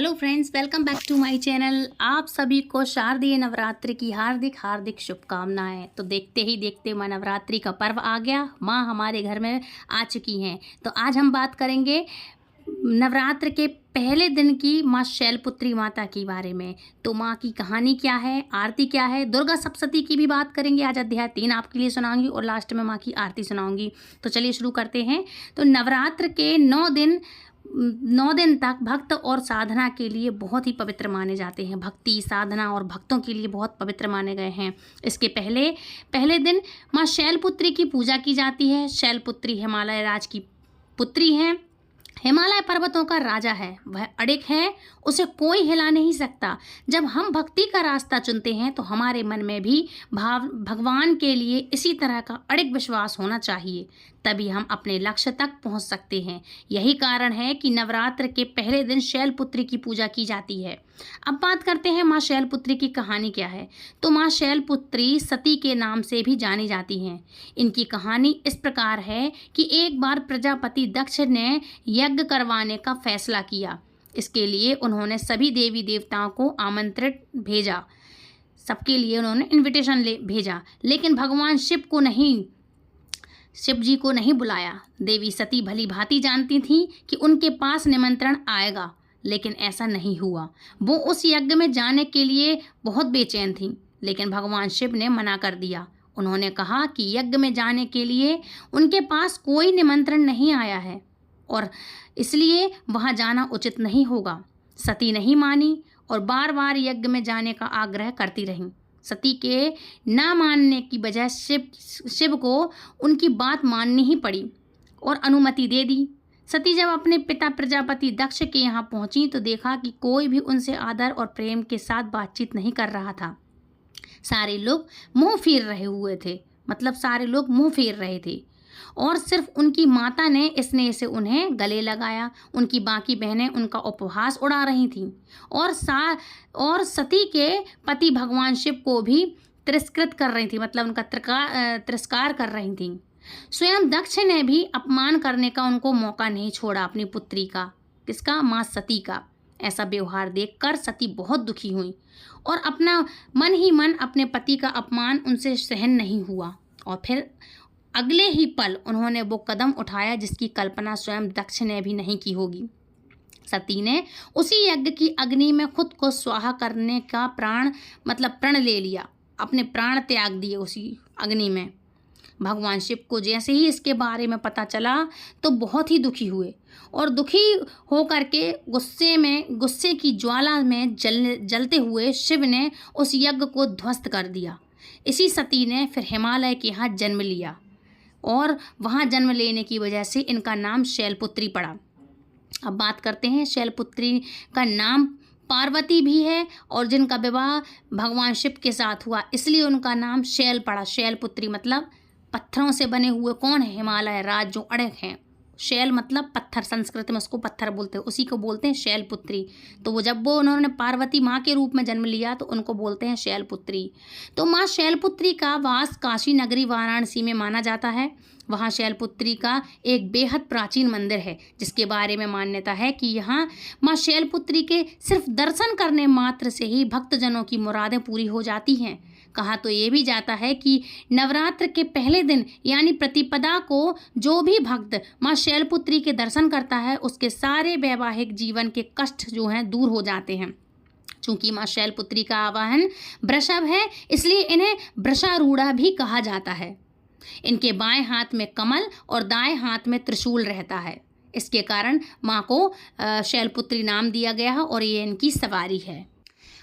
Hello friends, welcome back to my channel. आप सभी को शारदीय नवरात्रि की हार्दिक हार्दिक शुभकामनाएं। तो देखते ही देखते माँ नवरात्रि का पर्व आ गया, माँ हमारे घर में आ चुकी हैं। तो आज हम बात करेंगे नवरात्र के पहले दिन की माँ शैलपुत्री माता के बारे में। तो माँ की कहानी क्या है, आरती क्या है, दुर्गा सप्तशती की भी बात करेंगे। आज अध्याय 3 आपके लिए सुनाऊंगी और लास्ट में माँ की आरती सुनाऊंगी। तो चलिए शुरू करते हैं। तो नवरात्र के 9 दिन तक भक्त और साधना के लिए बहुत ही पवित्र माने जाते हैं। भक्ति, साधना और भक्तों के लिए बहुत पवित्र माने गए हैं। इसके पहले दिन माँ शैलपुत्री की पूजा की जाती है। शैलपुत्री हिमालय राज की पुत्री हैं। हिमालय पर्वतों का राजा है, वह अडिग है, उसे कोई हिला नहीं सकता। जब हम भक्ति का रास्ता चुनते हैं तो हमारे मन में भी भगवान के लिए इसी तरह का अडिग विश्वास होना चाहिए, तभी हम अपने लक्ष्य तक पहुंच सकते हैं। यही कारण है कि नवरात्र के पहले दिन शैलपुत्री की पूजा की जाती है। अब बात करते हैं माँ शैलपुत्री की कहानी क्या है। तो माँ शैलपुत्री सती के नाम से भी जानी जाती हैं। इनकी कहानी इस प्रकार है कि एक बार प्रजापति दक्ष ने यज्ञ करवाने का फैसला किया। इसके लिए उन्होंने सभी देवी देवताओं को आमंत्रित भेजा, सबके लिए उन्होंने इनविटेशन भेजा, लेकिन भगवान शिव जी को नहीं बुलाया। देवी सती भली भांति जानती थी कि उनके पास निमंत्रण आएगा, लेकिन ऐसा नहीं हुआ। वो उस यज्ञ में जाने के लिए बहुत बेचैन थी, लेकिन भगवान शिव ने मना कर दिया। उन्होंने कहा कि यज्ञ में जाने के लिए उनके पास कोई निमंत्रण नहीं आया है और इसलिए वहाँ जाना उचित नहीं होगा। सती नहीं मानी और बार बार यज्ञ में जाने का आग्रह करती रहीं। सती के ना मानने की बजाय शिव को उनकी बात माननी ही पड़ी और अनुमति दे दी। सती जब अपने पिता प्रजापति दक्ष के यहाँ पहुंची तो देखा कि कोई भी उनसे आदर और प्रेम के साथ बातचीत नहीं कर रहा था। सारे लोग मुंह फेर रहे थे और सिर्फ उनकी माता ने स्नेह से उन्हें गले लगाया। उनकी बाकी बहनें उनका उपहास उड़ा रही थीं और सती के पति भगवान शिव को भी तिरस्कृत कर रही थी, मतलब उनका तिरस्कार कर रही थीं। स्वयं दक्ष ने भी अपमान करने का उनको मौका नहीं छोड़ा अपनी पुत्री का। किसका? माँ सती का। ऐसा व्यवहार देखकर सती बहुत दुखी हुई और अपना मन ही मन अपने पति का अपमान उनसे सहन नहीं हुआ और फिर अगले ही पल उन्होंने वो कदम उठाया जिसकी कल्पना स्वयं दक्ष ने भी नहीं की होगी। सती ने उसी यज्ञ की अग्नि में खुद को स्वाहा करने का प्रण ले लिया। अपने प्राण त्याग दिए उसी अग्नि में। भगवान शिव को जैसे ही इसके बारे में पता चला तो बहुत ही दुखी हुए और दुखी होकर के गुस्से की ज्वाला में जलते हुए शिव ने उस यज्ञ को ध्वस्त कर दिया। इसी सती ने फिर हिमालय के यहाँ जन्म लिया और वहाँ जन्म लेने की वजह से इनका नाम शैलपुत्री पड़ा। अब बात करते हैं, शैलपुत्री का नाम पार्वती भी है और जिनका विवाह भगवान शिव के साथ हुआ, इसलिए उनका नाम शैल पड़ा। शैलपुत्री मतलब पत्थरों से बने हुए कौन है? हिमालय राज जो अड़क हैं। शैल मतलब पत्थर, संस्कृत में उसको पत्थर बोलते हैं, उसी को बोलते हैं शैलपुत्री। तो उन्होंने पार्वती माँ के रूप में जन्म लिया तो उनको बोलते हैं शैलपुत्री। तो माँ शैलपुत्री का वास काशी नगरी वाराणसी में माना जाता है। वहाँ शैलपुत्री का एक बेहद प्राचीन मंदिर है जिसके बारे में मान्यता है कि यहाँ माँ शैलपुत्री के सिर्फ दर्शन करने मात्र से ही भक्तजनों की मुरादें पूरी हो जाती हैं। कहा तो ये भी जाता है कि नवरात्र के पहले दिन यानी प्रतिपदा को जो भी भक्त माँ शैलपुत्री के दर्शन करता है उसके सारे वैवाहिक जीवन के कष्ट जो हैं दूर हो जाते हैं। चूँकि माँ शैलपुत्री का आवाहन वृषभ है, इसलिए इन्हें वृषारूढ़ा भी कहा जाता है। इनके बाएं हाथ में कमल और दाएं हाथ में त्रिशूल रहता है। इसके कारण माँ को शैलपुत्री नाम दिया गया है और ये इनकी सवारी है।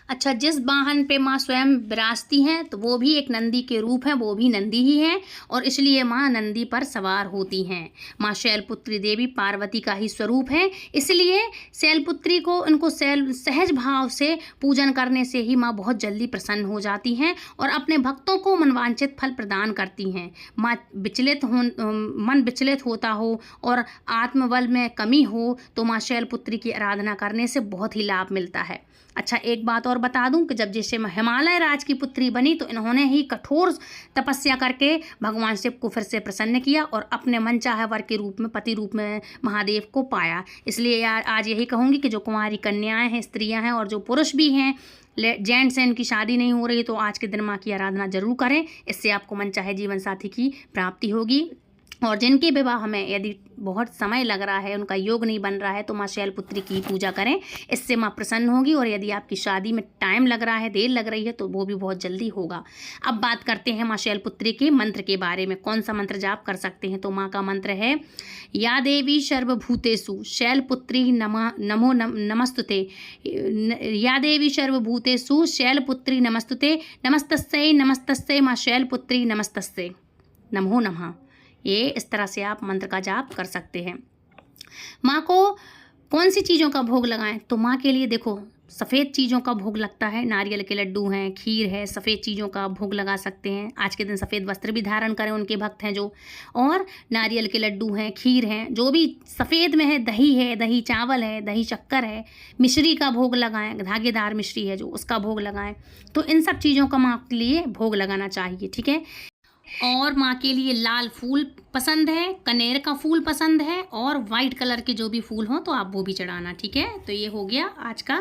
अच्छा, जिस वाहन पे माँ स्वयं विराजती हैं तो वो भी एक नंदी के रूप है, वो भी नंदी ही है और इसलिए माँ नंदी पर सवार होती हैं। माँ शैलपुत्री देवी पार्वती का ही स्वरूप है, इसलिए शैलपुत्री को उनको सहज भाव से पूजन करने से ही माँ बहुत जल्दी प्रसन्न हो जाती हैं और अपने भक्तों को मनवांछित फल प्रदान करती हैं। माँ मन विचलित होता हो और आत्मबल में कमी हो तो माँ शैलपुत्री की आराधना करने से बहुत ही लाभ मिलता है। अच्छा, एक बात और बता दूं कि जब जैसे हिमालय राज की पुत्री बनी तो इन्होंने ही कठोर तपस्या करके भगवान शिव को फिर से प्रसन्न किया और अपने मनचाहे वर के रूप में, पति रूप में महादेव को पाया। इसलिए आज यही कहूँगी कि जो कुंवारी कन्याएं हैं, स्त्रियां हैं और जो पुरुष भी हैं, जेंट्स हैं, इनकी शादी नहीं हो रही तो आज के दिन माँ की आराधना जरूर करें। इससे आपको मनचाहे जीवन साथी की प्राप्ति होगी। और जिनके विवाह में यदि बहुत समय लग रहा है, उनका योग नहीं बन रहा है, तो माँ शैलपुत्री की पूजा करें, इससे माँ प्रसन्न होगी। और यदि आपकी शादी में टाइम लग रहा है, देर लग रही है, तो वो भी बहुत जल्दी होगा। अब बात करते हैं माँ शैलपुत्री के मंत्र के बारे में। कौन सा मंत्र जाप कर सकते हैं? तो माँ का मंत्र है या देवी सर्वभूतेषु शैलपुत्री नमो नमस्तुते। या देवी सर्वभूतेषु शैलपुत्री नमस्तुते, नमस्तस्यै नमस्तस्यै माँ शैलपुत्री नमस्तस्यै नमो नमः। ये इस तरह से आप मंत्र का जाप कर सकते हैं। माँ को कौन सी चीज़ों का भोग लगाएं? तो माँ के लिए देखो सफ़ेद चीज़ों का भोग लगता है, नारियल के लड्डू हैं, खीर है, सफ़ेद चीज़ों का भोग लगा सकते हैं। आज के दिन सफ़ेद वस्त्र भी धारण करें उनके भक्त हैं जो, और नारियल के लड्डू हैं, खीर हैं, जो भी सफ़ेद में है, दही चावल है, दही शक्कर है, मिश्री का भोग लगाएं, धागेदार मिश्री है जो, उसका भोग लगाएं। तो इन सब चीज़ों का माँ के लिए भोग लगाना चाहिए, ठीक है। और माँ के लिए लाल फूल पसंद है, कनेर का फूल पसंद है, और वाइट कलर के जो भी फूल हों तो आप वो भी चढ़ाना, ठीक है। तो ये हो गया आज का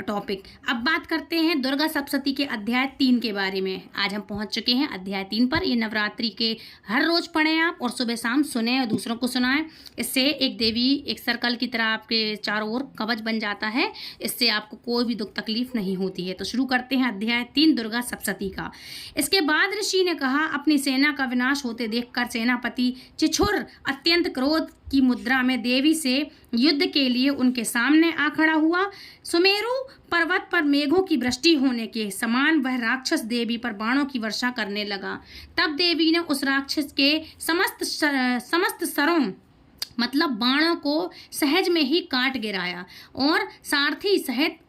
टॉपिक। अब बात करते हैं दुर्गा सप्तशती के अध्याय 3 के बारे में। आज हम पहुंच चुके हैं अध्याय 3 पर। ये नवरात्रि के हर रोज पढ़ें आप, और सुबह शाम सुने और दूसरों को सुनाएं। इससे एक देवी एक सर्कल की तरह आपके चारों ओर कवच बन जाता है। इससे आपको कोई भी दुख तकलीफ नहीं होती है। तो शुरू करते हैं अध्याय 3 दुर्गा सप्तशती का। इसके बाद ऋषि ने कहा, अपनी सेना का विनाश होते देखकर सेनापति चिछुर अत्यंत क्रोध की मुद्रा में देवी से युद्ध के लिए उनके सामने आ खड़ा हुआ। सुमेरु पर्वत पर मेघों की वृष्टि होने के समान वह राक्षस देवी पर बाणों की वर्षा करने लगा। तब देवी ने उस राक्षस के समस्त सरों मतलब बाणों को सहज में ही काट गिराया और सारथी सहित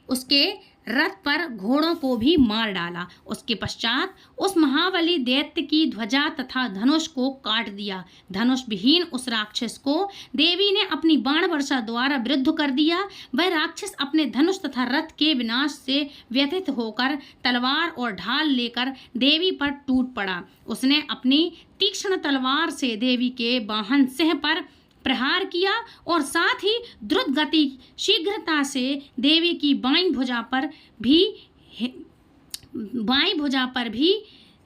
उसके रथ पर घोड़ों को भी मार डाला। उसके पश्चात उस महाबली दैत्य की ध्वजा तथा धनुष को काट दिया। धनुष विहीन उस राक्षस को देवी ने अपनी बाण वर्षा द्वारा विरुद्ध कर दिया। वह राक्षस अपने धनुष तथा रथ के विनाश से व्यथित होकर तलवार और ढाल लेकर देवी पर टूट पड़ा। उसने अपनी तीक्ष्ण तलवार से देवी के वाहन सिंह पर प्रहार किया और साथ ही द्रुत गति शीघ्रता से देवी की बाईं भुजा पर भी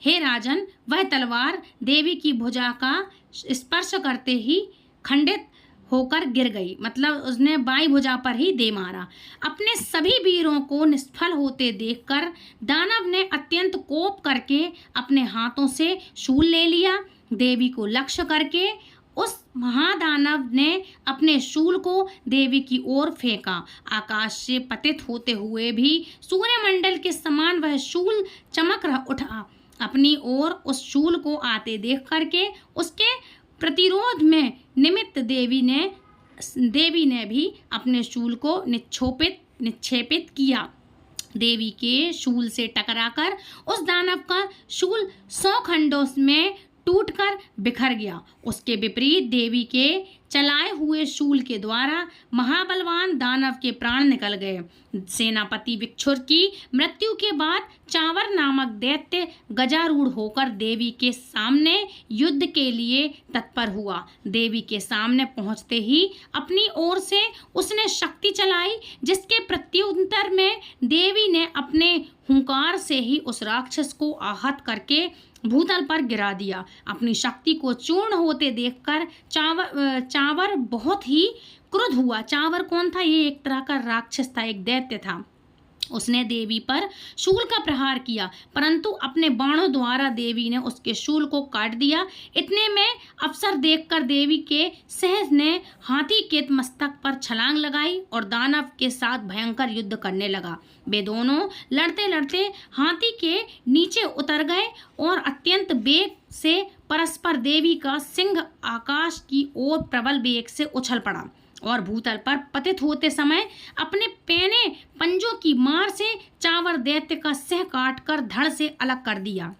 हे राजन, वह तलवार देवी की भुजा का स्पर्श करते ही खंडित होकर गिर गई। मतलब उसने बाईं भुजा पर ही दे मारा। अपने सभी वीरों को निष्फल होते देखकर दानव ने अत्यंत कोप करके अपने हाथों से शूल ले लिया। देवी को लक्ष्य करके उस महादानव ने अपने शूल को देवी की ओर फेंका। आकाश से पतित होते हुए भी सूर्यमंडल के समान वह शूल चमक उठा। अपनी ओर उस शूल को आते देख करके उसके प्रतिरोध में निमित्त देवी ने भी अपने शूल को निक्षेपित किया। देवी के शूल से टकराकर उस दानव का शूल 100 खंडों में टूटकर बिखर गया। उसके विपरीत देवी के चलाए हुए शूल के द्वारा महाबलवान दानव के प्राण निकल गए। सेनापति विक्षुर की मृत्यु के बाद चावर नामक दैत्य गजारूढ़ होकर देवी के सामने युद्ध के लिए तत्पर हुआ। देवी के सामने पहुंचते ही अपनी ओर से उसने शक्ति चलाई, जिसके प्रत्युत्तर में देवी ने अपने हुंकार से ही उस राक्षस को आहत करके भूतल पर गिरा दिया। अपनी शक्ति को चूर्ण होते देखकर चावर बहुत ही क्रुद्ध हुआ। चावर कौन था? ये एक तरह का राक्षस था, एक दैत्य था। उसने देवी पर शूल का प्रहार किया, परंतु अपने बाणों द्वारा देवी ने उसके शूल को काट दिया। इतने में अवसर देखकर देवी के सहज ने हाथी के मस्तक पर छलांग लगाई और दानव के साथ भयंकर युद्ध करने लगा। वे दोनों लड़ते लड़ते हाथी के नीचे उतर गए और अत्यंत वेग से परस्पर देवी का सिंह आकाश की ओर प्रबल वेग से उछल पड़ा और भूतल पर पतित होते समय अपने पैने पंजों की मार से चावर दैत्य का सिर काटकर धड़ से अलग कर दिया।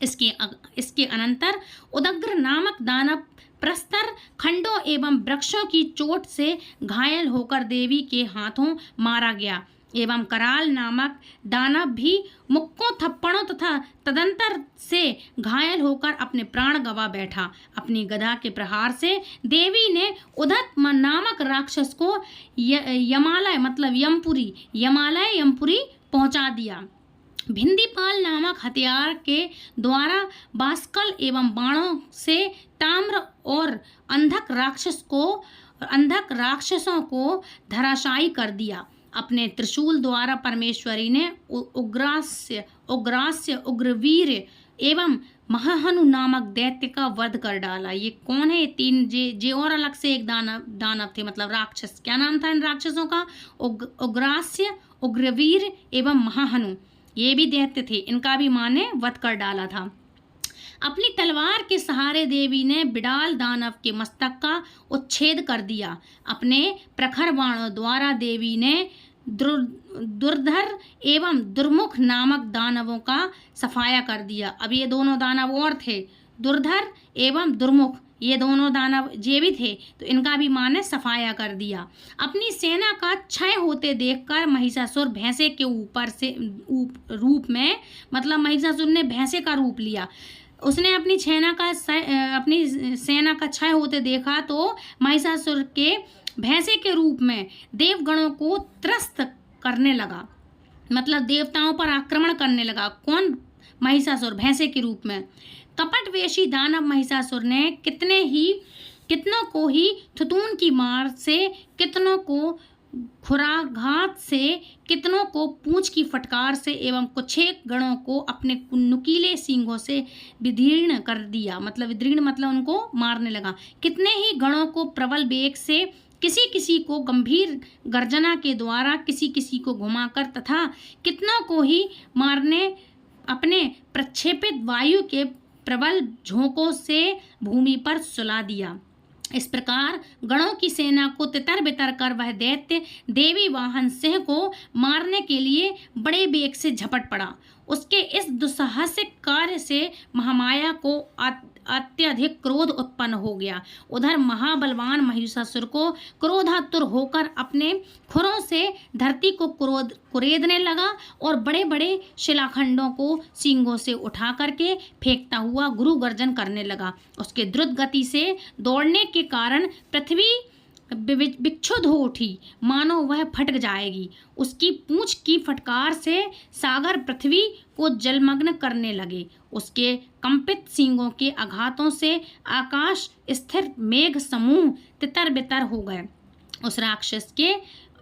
इसके अनंतर उदग्र नामक दानव प्रस्तर खंडों एवं वृक्षों की चोट से घायल होकर देवी के हाथों मारा गया। एवं कराल नामक दानव भी मुक्कों थप्पड़ों तथा तदंतर से घायल होकर अपने प्राण गंवा बैठा। अपनी गदा के प्रहार से देवी ने उदत नामक राक्षस को यमालय मतलब यमपुरी पहुंचा दिया। भिंदीपाल नामक हथियार के द्वारा बाष्कल एवं बाणों से ताम्र और अंधक राक्षसों को धराशायी कर दिया। अपने त्रिशूल द्वारा परमेश्वरी ने उग्रास्य उग्रवीर एवं महाहनु नामक दैत्य का वध कर डाला। ये कौन है? तीन जे और अलग से एक दानव थे, मतलब राक्षस। क्या नाम था इन राक्षसों का? उग्रास्य, उग्रवीर एवं महाहनु। ये भी दैत्य थे, इनका भी माँ ने वध कर डाला था। अपनी तलवार के सहारे देवी ने बिडाल दानव के मस्तक का उच्छेद कर दिया। अपने प्रखर बाणों द्वारा देवी ने दुर्धर एवं दुर्मुख नामक दानवों का सफाया कर दिया। अब ये दोनों दानव और थे, दुर्धर एवं दुर्मुख, ये दोनों दानव ये भी थे, तो इनका भी माँ ने सफाया कर दिया। अपनी सेना का क्षय होते देखकर महिषासुर भैंसे के रूप में, मतलब महिषासुर ने भैंसे का रूप लिया। उसने अपनी सेना का क्षय होते देखा तो महिषासुर के भैंसे के रूप में देवगणों को त्रस्त करने लगा, मतलब देवताओं पर आक्रमण करने लगा। कौन? महिषासुर भैंसे के रूप में। कपटवेशी दानव महिषासुर ने कितनों को ही थुतून की मार से, कितनों को खुराघात से, कितनों को पूंछ की फटकार से एवं कुछेक गणों को अपने नुकीले सींगों से विदीर्ण कर दिया। मतलब विदीर्ण मतलब उनको मारने लगा। कितने ही गणों को प्रबल वेग से, किसी किसी को गंभीर गर्जना के द्वारा, किसी किसी को घुमाकर तथा कितनों को ही मारने अपने प्रक्षेपित वायु के प्रबल झोंकों से भूमि पर सुला दिया। इस प्रकार गणों की सेना को तितर बितर कर वह दैत्य देवी वाहन सिंह को मारने के लिए बड़े वेग से झपट पड़ा। उसके इस दुस्साहसिक कार्य से महामाया को अत्यधिक क्रोध उत्पन्न हो गया। उधर महाबलवान महिषासुर को क्रोधातुर होकर अपने खुरों से धरती को कुरेदने लगा और बड़े बड़े शिलाखंडों को सींगों से उठा करके फेंकता हुआ गुरु गर्जन करने लगा। उसके द्रुत गति से दौड़ने के कारण पृथ्वी विक्षुब्ध हो उठी, मानो वह फट जाएगी। उसकी पूंछ की फटकार से सागर पृथ्वी को जलमग्न करने लगे। उसके कंपित सींगों के आघातों से आकाश स्थिर मेघ समूह तितर बितर हो गए। उस राक्षस के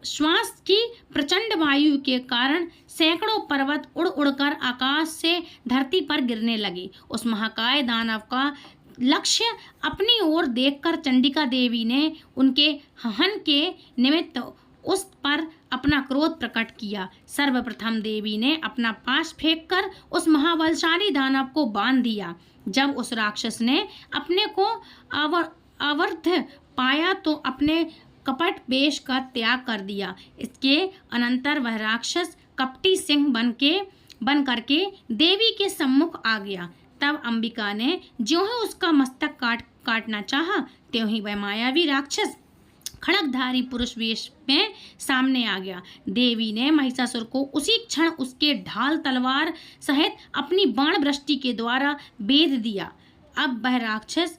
श्वास की प्रचंड वायु के कारण सैकड़ों पर्वत उड़ उड़कर आकाश से धरती पर गिरने लगे। उस महाकाय दानव का लक्ष्य अपनी ओर देखकर चंडिका देवी ने उनके हनन के निमित्त उस पर अपना क्रोध प्रकट किया। सर्वप्रथम देवी ने अपना पाश फेंककर उस महाबलशाली दानव को बांध दिया। जब उस राक्षस ने अपने को अवर्ध पाया तो अपने कपट वेश का त्याग कर दिया। इसके अनंतर वह राक्षस कपटी सिंह बन करके देवी के सम्मुख आ गया। तब अंबिका ने ज्यों ही उसका मस्तक काटना चाहा, त्यों ही वह मायावी राक्षस खड़गधारी पुरुष वेश में सामने आ गया। देवी ने महिषासुर को उसी क्षण उसके ढाल तलवार सहित अपनी बाण वृष्टि के द्वारा बेध दिया। अब वह राक्षस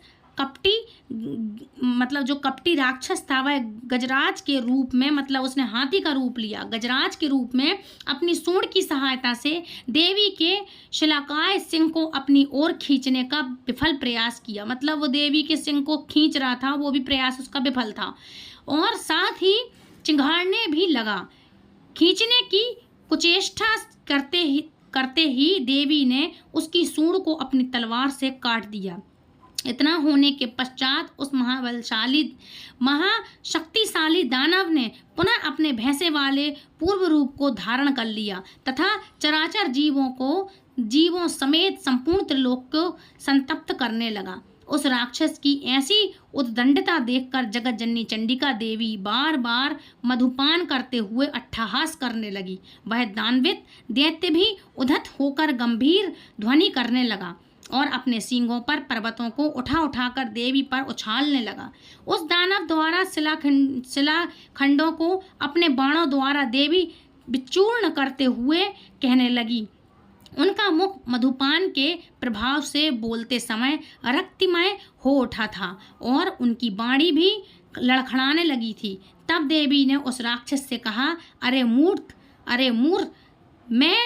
जो कपटी राक्षस था वह गजराज के रूप में, मतलब उसने हाथी का रूप लिया, गजराज के रूप में अपनी सूंड की सहायता से देवी के शिलाकाय सिंह को अपनी ओर खींचने का विफल प्रयास किया। मतलब वो देवी के सिंह को खींच रहा था, वो भी प्रयास उसका विफल था और साथ ही चिंघाड़ने भी लगा। खींचने की कुचेष्टा करते ही देवी ने उसकी सूंड को अपनी तलवार से काट दिया। इतना होने के पश्चात उस महाशक्तिशाली दानव ने पुनः अपने भैंसे वाले पूर्व रूप को धारण कर लिया तथा चराचर जीवों समेत संपूर्ण त्रिलोक को संतप्त करने लगा। उस राक्षस की ऐसी उद्दंडता देखकर जगत जननी चंडिका देवी बार बार मधुपान करते हुए अट्टहास करने लगी। वह दानवित दैत्य भी उद्धत होकर गंभीर ध्वनि करने लगा और अपने सींगों पर पर्वतों को उठा कर देवी पर उछालने लगा। उस दानव द्वारा शिलाखंडों को अपने बाणों द्वारा देवी विचूर्ण करते हुए कहने लगी। उनका मुख मधुपान के प्रभाव से बोलते समय रक्तिमय हो उठा था और उनकी वाणी भी लड़खड़ाने लगी थी। तब देवी ने उस राक्षस से कहा, अरे मूर्ख, मैं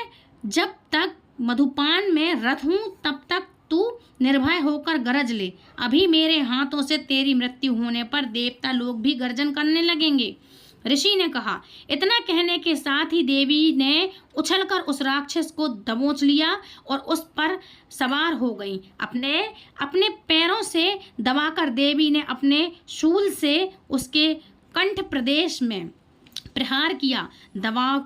जब तक मधुपान में रत हूँ तब तक तू निर्भय होकर गरज ले। अभी मेरे हाथों से तेरी मृत्यु होने पर देवता लोग भी गर्जन करने लगेंगे। ऋषि ने कहा। इतना कहने के साथ ही देवी ने उछलकर उस राक्षस को दबोच लिया और उस पर सवार हो गई। अपने पैरों से दबाकर देवी ने अपने शूल से उसके कंठ प्रदेश में प्रहार किया। दबाव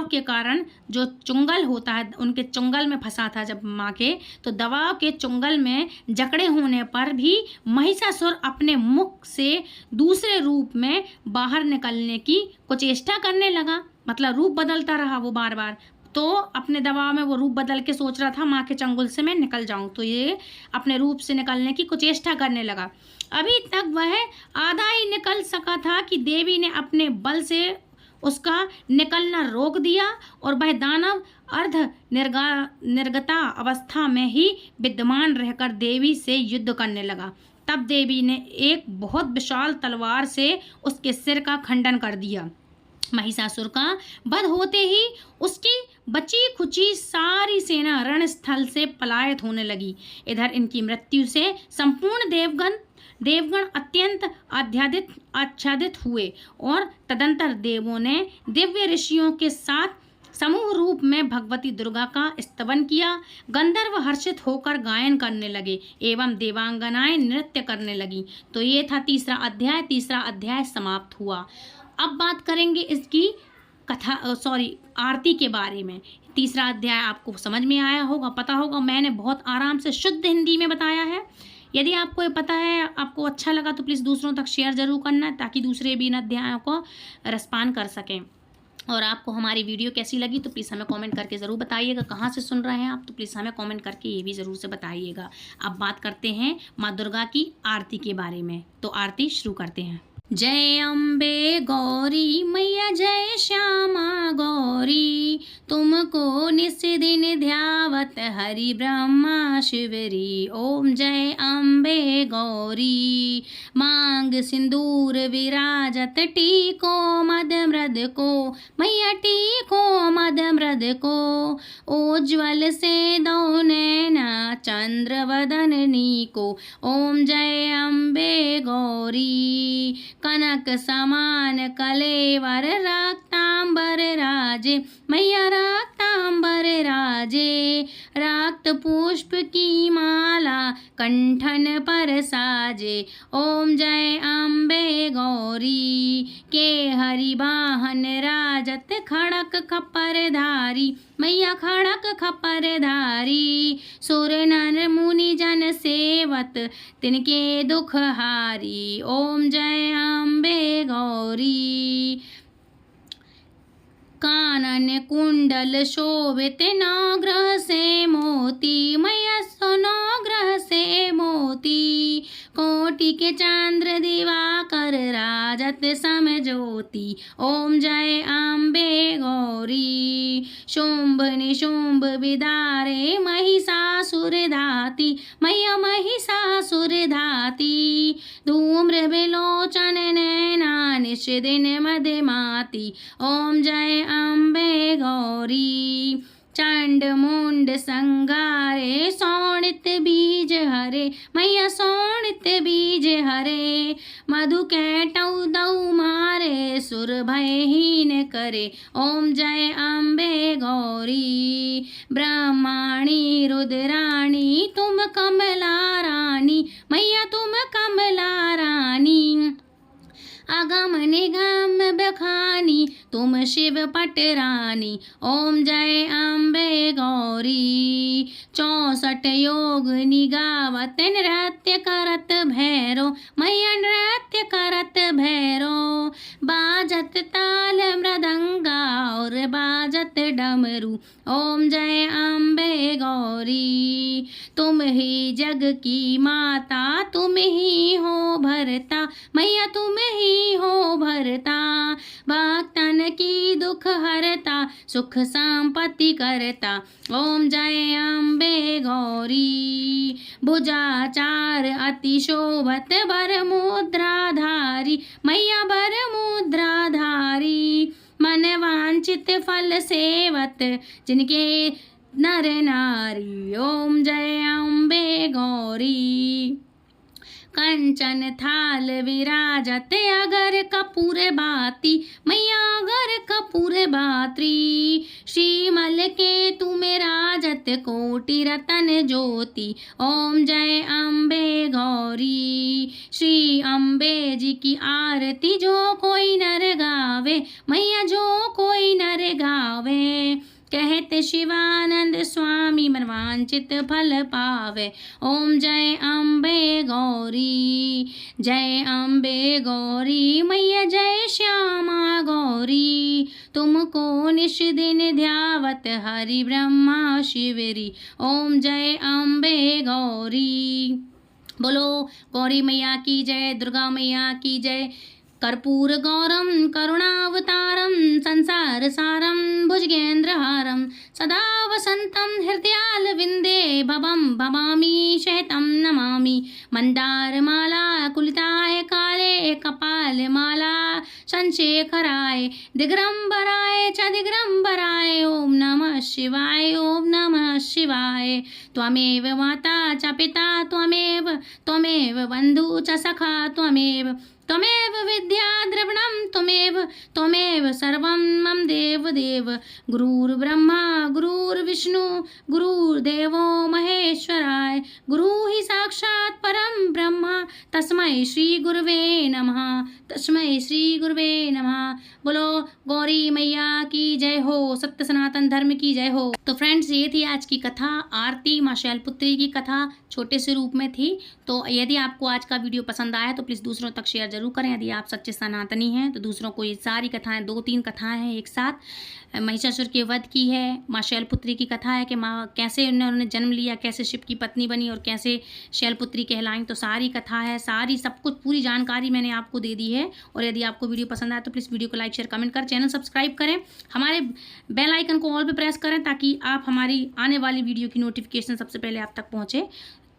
के कारण जो चुंगल होता है, उनके चुंगल में फंसा था जब माँ के, तो दबाव के चुंगल में जकड़े होने पर भी महिषासुर अपने मुख से दूसरे रूप में बाहर निकलने की कुचेष्टा करने लगा। मतलब रूप बदलता रहा वो बार बार। तो अपने दबाव में वो रूप बदल के सोच रहा था माँ के चंगुल से मैं निकल जाऊं, तो ये अपने रूप से निकलने की कुचेष्टा करने लगा। अभी तक वह आधा ही निकल सका था कि देवी ने अपने बल से उसका निकलना रोक दिया और वह दानव अर्ध निर्गता अवस्था में ही विद्यमान रहकर देवी से युद्ध करने लगा। तब देवी ने एक बहुत विशाल तलवार से उसके सिर का खंडन कर दिया। महिषासुर का वध होते ही उसकी बची खुची सारी सेना रणस्थल से पलायित होने लगी। इधर इनकी मृत्यु से संपूर्ण देवगण अत्यंत आच्छादित हुए और तदंतर देवों ने दिव्य ऋषियों के साथ समूह रूप में भगवती दुर्गा का स्तवन किया। गंधर्व हर्षित होकर गायन करने लगे एवं देवांगनाएं नृत्य करने लगी। तो ये था तीसरा अध्याय समाप्त हुआ। अब बात करेंगे इसकी आरती के बारे में। तीसरा अध्याय आपको समझ में आया होगा, पता होगा, मैंने बहुत आराम से शुद्ध हिंदी में बताया है। यदि आपको ये पता है, आपको अच्छा लगा, तो प्लीज़ दूसरों तक शेयर जरूर करना ताकि दूसरे भी इन अध्यायों को रसपान कर सकें। और आपको हमारी वीडियो कैसी लगी तो प्लीज़ हमें कमेंट करके ज़रूर बताइएगा। कहाँ से सुन रहे हैं आप, तो प्लीज़ हमें कमेंट करके ये भी ज़रूर से बताइएगा। अब बात करते हैं माँ दुर्गा की आरती के बारे में। तो आरती शुरू करते हैं। जय अम्बे गौरी मैया, जय श्यामा गौरी, तुमको निस दिन ध्यावत हरि ब्रह्मा शिवरी। ओम जय अम्बे गौरी, मांग सिंदूर विराजत, टीको मद मृद को मैया, टीको मद मृद को। उज्ज्वल से दो नैना चंद्र वदननी को। ओम जय अम्बे गौरी, कनक समान कलेवर रक्तांबर राजे मैया, रक्तांबर राजे। रक्त पुष्प की माला कंठन पर साजे। ओम जय अम्बे गौरी, के हरि वाहन राजत, खड़क खप्पर धारी मैया, खड़क खप्पर धारी। सुर नर मुनि जन सेवत, तिनके दुख हारी। ओम जय अम्बे गौरी, कानन कुंडल शोभित, नवग्रह से मोती मैया, नवग्रह से मोती। कोटि के चंद्र दिवाकर राजत सम ज्योति। ओम जय अम्बे गौरी, शुंभ निशुंभ विदारे महिषासुर धाती मैया, महिषासुर धाती। धूम्र विलोचन नैना निश दिन मदमाती। ओम जय अम्बे गौरी, चंड मुंड संगारे, शोणित बीज हरे मैया, शोणित बीज हरे। मधु कैटौ दौ मारे, सुर भयहीन करे। ओम जय अम्बे गौरी, ब्रह्माणी रुद्राणी, तुम कमला रानी मैया, तुम कमला रानी। अगम निगम बखानी, तुम शिव पटरानी। ओम जय अम्बे गौरी, 64 योग निगावत, नृत्य करत भैरो मैया, नृत्य करत भैरो। बाजत ताल मृदंगा और बाजत डमरू। ओम जय अम्बे गौरी, तुम ही जग की माता, तुम ही हो भरता मैया, तुम ही हो भरता। भक्तन की दुख हरता, सुख संपत्ति करता। ओम जय अम्बे गौरी। भुजाचार अति शोभत बर मुद्राधारी, मैया बर मुद्राधारी। मन वांछित फल सेवत, जिनके नर नारी। ओम जय अम्बे गौरी। कंचन थाल विराजत, अगर कपूर बाती, मैया अगर कपूर बात्री। श्रीमल के तुमे राजत, कोटि रतन ज्योति। ओम जय अम्बे गौरी। श्री अम्बे जी की आरती जो कोई नर गावे, मैया जो कोई नर गावे। कहते शिवानंद स्वामी, मनवांचित फल पावे। ओम जय अम्बे गौरी। जय अम्बे गौरी, मैया जय श्यामा गौरी। तुमको निश दिन ध्यावत, हरि ब्रह्मा शिवरी। ओम जय अम्बे गौरी। बोलो गौरी मैया की जय, दुर्गा मैया की जय। कर्पूर गौरम करुणावतारम, संसार सारम भुजगेन्द्रहारम। सदा वसंतम हृदयाल विंदे, भवम भवामी शयतम नमामि। मंदार माला कुलिताय काले, कपाल माला संशेखराय। दिगंबराय च दिगंबराय, ओम नमः शिवाय, ओम नमः शिवाय। त्वमेव माता च पिता त्वमेव, त्वमेव बंधु च सखा त्वमेव। त्वमेव विद्या द्रविणं त्वमेव, त्वमेव सर्वं मम देव देव। गुरुर्ब्रह्मा गुरुर्विष्णु गुरुर्देवो महेश्वराय। गुरु ही साक्षात् परम ब्रह्म, तस्मै श्री गुरुवे नमः, तस्मै श्री गुरुवे नमः। बोलो गौरी मैया की जय हो, सत्य सनातन धर्म की जय हो। तो फ्रेंड्स, ये थी आज की कथा। आरती माँ शैलपुत्री की कथा छोटे से रूप में थी। तो यदि आपको आज का वीडियो पसंद आया तो प्लीज़ दूसरों तक शेयर जरूर करें। यदि आप सच्चे सनातनी हैं तो दूसरों को ये सारी कथाएं, 2-3 कथाएं हैं एक साथ। महिषासुर के वध की है, माँ शैलपुत्री की कथा है कि माँ कैसे उन्होंने जन्म लिया, कैसे शिव की पत्नी बनी और कैसे शैलपुत्री कहलाई। तो सारी कथा है, सारी सब कुछ पूरी जानकारी मैंने आपको दे दी है। और यदि आपको वीडियो पसंद आए तो प्लीज़ वीडियो को लाइक शेयर कमेंट कर, चैनल सब्सक्राइब करें, हमारे बेल आइकन को ऑल पे प्रेस करें ताकि आप हमारी आने वाली वीडियो की नोटिफिकेशन सबसे पहले आप तक पहुँचे।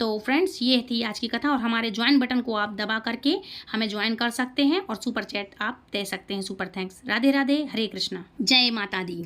तो फ्रेंड्स, ये थी आज की कथा। और हमारे ज्वाइन बटन को आप दबा करके हमें ज्वाइन कर सकते हैं और सुपर चैट आप दे सकते हैं। Super thanks. राधे राधे, हरे कृष्णा, जय माता दी।